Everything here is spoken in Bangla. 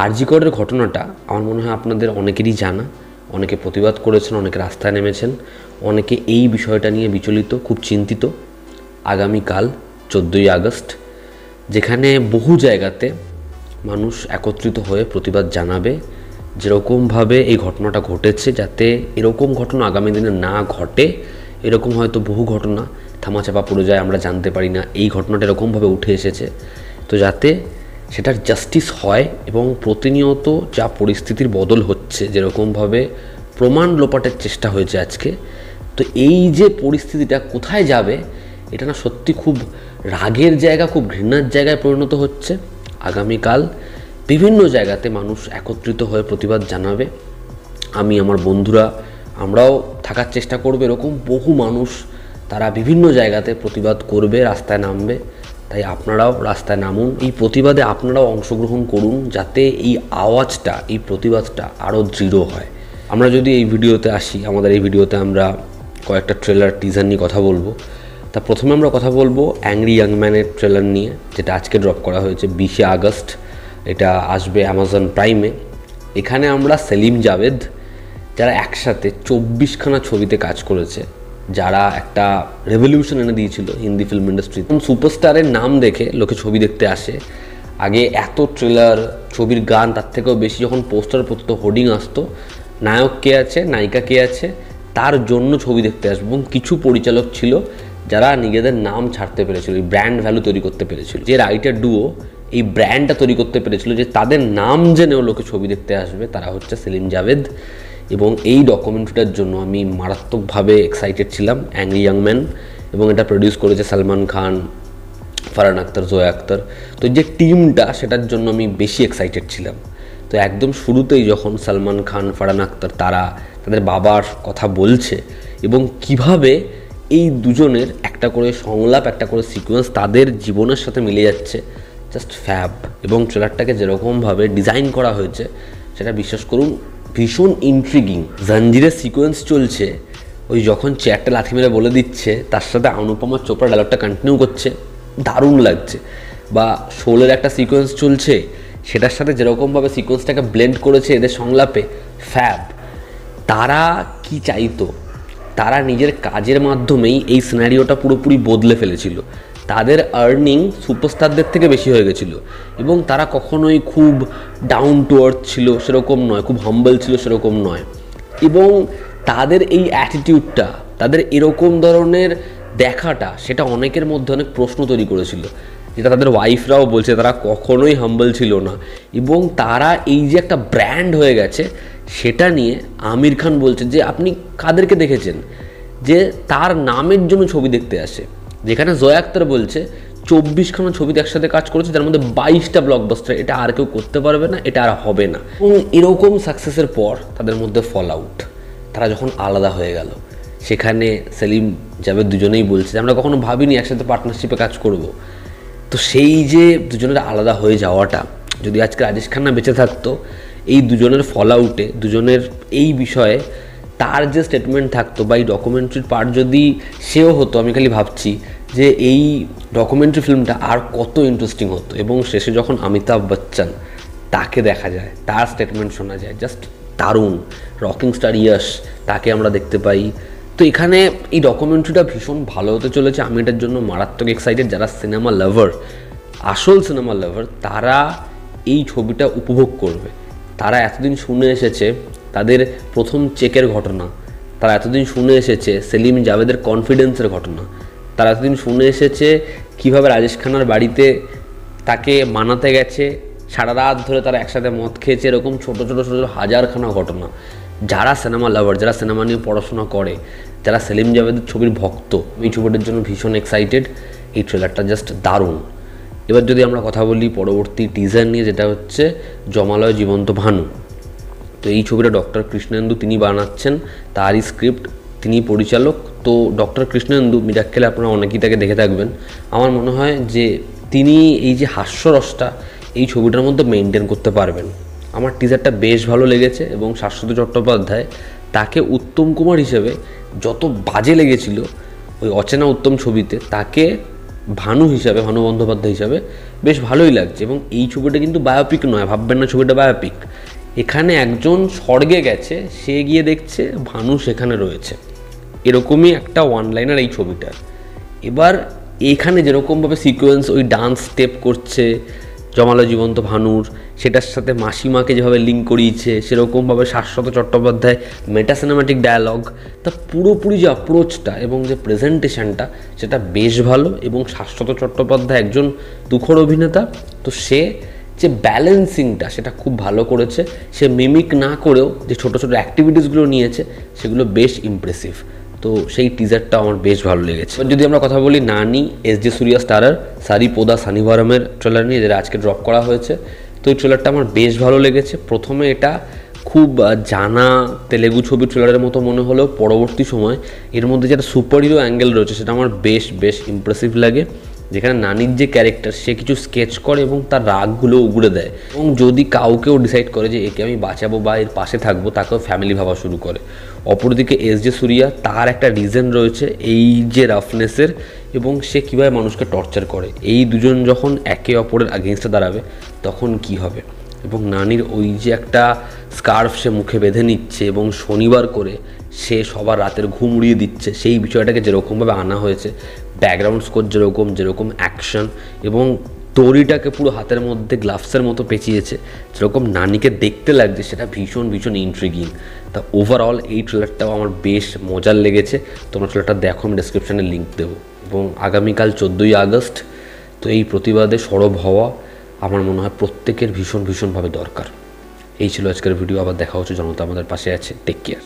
আরজি করের ঘটনাটা আমার মনে হয় আপনাদের অনেকেরই জানা, অনেকে প্রতিবাদ করেছেন, অনেকে রাস্তায় নেমেছেন, অনেকে এই বিষয়টা নিয়ে বিচলিত, খুব চিন্তিত। আগামীকাল 14ই আগস্ট, যেখানে বহু জায়গাতে মানুষ একত্রিত হয়ে প্রতিবাদ জানাবে, যেরকমভাবে এই ঘটনাটা ঘটেছে, যাতে এরকম ঘটনা আগামী দিনে না ঘটে। এরকম হয়তো বহু ঘটনা থামাচাপা পড়ে যায়, আমরা জানতে পারি না, এই ঘটনাটা এরকমভাবে উঠে এসেছে। তো যাতে সেটার জাস্টিস হয় এবং প্রতিনিয়ত যা পরিস্থিতির বদল হচ্ছে, যেরকমভাবে প্রমাণ লোপাটের চেষ্টা হয়েছে আজকে, তো এই যে পরিস্থিতিটা কোথায় যাবে, এটা না সত্যি খুব রাগের জায়গা, খুব ঘৃণার জায়গায় পরিণত হচ্ছে। আগামীকাল বিভিন্ন জায়গাতে মানুষ একত্রিত হয়ে প্রতিবাদ জানাবে। আমি, আমার বন্ধুরা, আমরাও থাকার চেষ্টা করবো। এরকম বহু মানুষ তারা বিভিন্ন জায়গাতে প্রতিবাদ করবে, রাস্তায় নামবে। তাই আপনারাও রাস্তায় নামুন, এই প্রতিবাদে আপনারাও অংশগ্রহণ করুন, যাতে এই আওয়াজটা, এই প্রতিবাদটা আরও দৃঢ় হয়। আমরা যদি এই ভিডিওতে আসি, আমাদের এই ভিডিওতে আমরা কয়েকটা ট্রেলার টিজার নিয়ে কথা বলবো। তা প্রথমে আমরা কথা বলবো অ্যাংরি ইয়াং ম্যানের ট্রেলার নিয়ে, যেটা আজকে ড্রপ করা হয়েছে 20শে আগস্ট। এটা আসবে অ্যামাজন প্রাইমে। এখানে আমরা সেলিম জাভেদ, যারা একসাথে 24খানা ছবিতে কাজ করেছে, যারা একটা রেভলিউশন এনে দিয়েছিল হিন্দি ফিল্ম ইন্ডাস্ট্রি। সুপারস্টারের নাম দেখে লোকে ছবি দেখতে আসে। আগে এত ট্রেলার, ছবির গান, তার থেকেও বেশি যখন পোস্টার পড়তো, হোর্ডিং আসতো, নায়ক কে আছে, নায়িকা কে আছে, তার জন্য ছবি দেখতে আসবে। এবং কিছু পরিচালক ছিল যারা নিজেদের নাম ছাড়তে পেরেছিল, এই ব্র্যান্ড ভ্যালু তৈরি করতে পেরেছিল, যে রাইটার ডুও এই ব্র্যান্ডটা তৈরি করতে পেরেছিল, যে তাদের নাম জেনেও লোকে ছবি দেখতে আসবে। তারা হচ্ছে সেলিম জাভেদ। এবং এই ডকুমেন্টারিটার জন্য আমি মারাত্মকভাবে এক্সাইটেড ছিলাম, অ্যাংরি ইয়াং ম্যান। এবং এটা প্রডিউস করেছে সালমান খান, ফারহান আখতার, জোয়া আখতার। তো যে টিমটা, সেটার জন্য আমি বেশি এক্সাইটেড ছিলাম। তো একদম শুরুতেই যখন সালমান খান, ফারহান আখতার তারা তাদের বাবার কথা বলছে, এবং কিভাবে এই দুজনের একটা করে সংলাপ, একটা করে সিকোয়েন্স তাদের জীবনের সাথে মিলে যাচ্ছে, জাস্ট ফ্যাব। এবং ট্রেলারটাকে যেরকমভাবে ডিজাইন করা হয়েছে, সেটা বিশ্বাস করুন ভীষণ ইন্ট্রিগিং। জাঞ্জিরের সিকোয়েন্স চলছে, ওই যখন চেয়ারটা লাথি মেরে বলে দিচ্ছে, তার সাথে অনুপমা চোপড়া ডায়লগটা কন্টিনিউ করছে, দারুণ লাগছে। বা শোলের একটা সিকোয়েন্স চলছে, সেটার সাথে যেরকমভাবে সিকোয়েন্সটাকে ব্লেন্ড করেছে এদের সংলাপে, ফ্যাব। তারা কি চাইতো, তারা নিজের কাজের মাধ্যমেই এই সিনারিওটা পুরোপুরি বদলে ফেলেছিল। তাদের আর্নিং সুপারস্টারদের থেকে বেশি হয়ে গেছিলো, এবং তারা কখনোই খুব ডাউন টু আর্থ ছিল সেরকম নয়, খুব হাম্বল ছিল সেরকম নয়। এবং তাদের এই অ্যাটিটিউডটা, তাদের এরকম ধরনের দেখাটা, সেটা অনেকের মধ্যে অনেক প্রশ্ন তৈরি করেছিল, যেটা তাদের ওয়াইফরাও বলছে তারা কখনোই হাম্বল ছিল না। এবং তারা এই যে একটা ব্র্যান্ড হয়ে গেছে, সেটা নিয়ে আমির খান বলছে যে আপনি কাদেরকে দেখেছেন যে তার নামের জন্য ছবি দেখতে আসে। যেখানে জয়া আখতার বলছে 24খানা ছবিতে একসাথে কাজ করেছে, যার মধ্যে 22টা ব্লকবাস্টার, এটা আর কেউ করতে পারবে না, এটা আর হবে না। এবং এরকম সাকসেসের পর তাদের মধ্যে ফল আউট, তারা যখন আলাদা হয়ে গেল, সেখানে সেলিম জাভেদ দুজনেই বলছে আমরা কখনো ভাবিনি একসাথে পার্টনারশিপে কাজ করব। তো সেই যে দুজনের আলাদা হয়ে যাওয়াটা, যদি আজকে রাজেশ খান্না বেঁচে থাকতো, এই দুজনের ফল আউটে, দুজনের এই বিষয়ে তার যে স্টেটমেন্ট থাকতো, বা এই ডকুমেন্টারির পার্ট যদি সেও হতো, আমি খালি ভাবছি যে এই ডকুমেন্টারি ফিল্মটা আর কত ইন্টারেস্টিং হতো। এবং শেষে যখন অমিতাভ বচ্চন, তাকে দেখা যায়, তার স্টেটমেন্ট শোনা যায়, জাস্ট দারুণ। রকিং স্টার ইয়াশ, তাকে আমরা দেখতে পাই। তো এখানে এই ডকুমেন্টারিটা ভীষণ ভালো হতে চলেছে, আমি এটার জন্য মারাত্মক এক্সাইটেড। যারা সিনেমা লাভার, আসল সিনেমা লাভার, তারা এই ছবিটা উপভোগ করবে। তারা এতদিন শুনে এসেছে তাদের প্রথম চেকের ঘটনা, তারা এতদিন শুনে এসেছে সেলিম জাভেদের কনফিডেন্সের ঘটনা, তারা এতদিন শুনে এসেছে কীভাবে রাজেশ খান্নার বাড়িতে তাকে মানাতে গেছে, সারা রাত ধরে তারা একসাথে মদ খেয়েছে, এরকম ছোটো ছোটো ছোটো হাজারখানা ঘটনা। যারা সিনেমা লাভার, যারা সিনেমা নিয়ে পড়াশোনা করে, যারা সেলিম জাভেদের ছবির ভক্ত, এই ছবিটার জন্য ভীষণ এক্সাইটেড। এই ট্রেলারটা জাস্ট দারুণ। এবার যদি আমরা কথা বলি পরবর্তী টিজার নিয়ে, যেটা হচ্ছে জমালয় জীবন্ত ভানু। তো এই ছবিটা ডক্টর কৃষ্ণেন্দু তিনি বানাচ্ছেন, তারই স্ক্রিপ্ট, তিনি পরিচালক। তো ডক্টর কৃষ্ণেন্দু, মিরাক্কেলে আপনারা অনেকেই তাকে দেখে থাকবেন। আমার মনে হয় যে তিনি এই যে হাস্যরসটা এই ছবিটার মধ্যে মেনটেন করতে পারবেন। আমার টিজারটা বেশ ভালো লেগেছে, এবং শাশ্বত চট্টোপাধ্যায় তাকে উত্তম কুমার হিসেবে যত বাজে লেগেছিল ওই অচেনা উত্তম ছবিতে, তাকে ভানু হিসাবে, ভানু বন্দ্যোপাধ্যায় হিসাবে বেশ ভালোই লাগছে। এবং এই ছবিটা কিন্তু বায়োপিক নয়, ভাববেন না ছবিটা বায়োপিক। এখানে একজন স্বর্গে গেছে, সে গিয়ে দেখছে ভানু সেখানে রয়েছে, এরকমই একটা ওয়ান লাইনার এই ছবিটার। এবার এখানে যেরকমভাবে সিকোয়েন্স ওই ডান্স স্টেপ করছে জমালো জীবন্ত ভানুর, সেটার সাথে মাসিমাকে যেভাবে লিঙ্ক করিয়েছে, সেরকমভাবে শাশ্বত চট্টোপাধ্যায় মেটা সিনেম্যাটিক ডায়ালগ, তা পুরোপুরি যে অ্যাপ্রোচটা এবং যে প্রেজেন্টেশনটা সেটা বেশ ভালো। এবং শাশ্বত চট্টোপাধ্যায় একজন তুখোড় অভিনেতা, তো সে যে ব্যালেন্সিংটা সেটা খুব ভালো করেছে। সে মিমিক না করেও যে ছোটো ছোটো অ্যাক্টিভিটিসগুলো নিয়েছে সেগুলো বেশ ইমপ্রেসিভ। তো সেই টিজারটা আমার বেশ ভালো লেগেছে। যদি আমরা কথা বলি নানি এস.জে. সূর্যা স্টারার সারিপোদা সানিভারামের ট্রেলার নিয়ে, যেটা আজকে ড্রপ করা হয়েছে, তো এই ট্রেলারটা আমার বেশ ভালো লেগেছে। প্রথমে এটা খুব জানা তেলেগু ছবির ট্রেলারের মতো মনে হলেও পরবর্তী সময় এর মধ্যে যেটা সুপার হিরো অ্যাঙ্গেল রয়েছে সেটা আমার বেশ ইমপ্রেসিভ লাগে। যেখানে নানির যে ক্যারেক্টার, সে কিছু স্কেচ করে এবং তার রাগগুলো উগড়ে দেয়, এবং যদি কাউকেও ডিসাইড করে যে একে আমি বাঁচাবো বা এর পাশে থাকবো, তাকেও ফ্যামিলি ভাবা শুরু করে। অপরদিকে এস.জে. সূর্যা, তার একটা রিজন রয়েছে এই যে রাফনেসের, এবং সে কীভাবে মানুষকে টর্চার করে। এই দুজন যখন একে অপরের আগেনস্টে দাঁড়াবে তখন কি হবে। এবং নানির ওই যে একটা স্কার্ফ সে মুখে বেঁধে নিচ্ছে এবং শনিবার করে সে সবার রাতের ঘুম উড়িয়ে দিচ্ছে, সেই বিষয়টাকে যেরকমভাবে আনা হয়েছে, ব্যাকগ্রাউন্ড স্কোর যেরকম অ্যাকশন, এবং দড়িটাকে পুরো হাতের মধ্যে গ্লাভসের মতো পেঁচিয়েছে, যেরকম নানিকে দেখতে লাগছে, সেটা ভীষণ ইন্ট্রিগিং। তা ওভারঅল এই ট্রেলারটাও আমার বেশ মজার লেগেছে। তোমরা ট্রেলারটা দেখো, আমি ডেসক্রিপশানে লিঙ্ক দেবো। এবং আগামীকাল 14ই আগস্ট, তো এই প্রতিবাদে সরব হওয়া আমার মনে হয় প্রত্যেকের ভীষণভাবে দরকার। এই ছিল আজকের ভিডিও। আবার দেখা হচ্ছে, জনতা আমাদের পাশে আছে। Take care.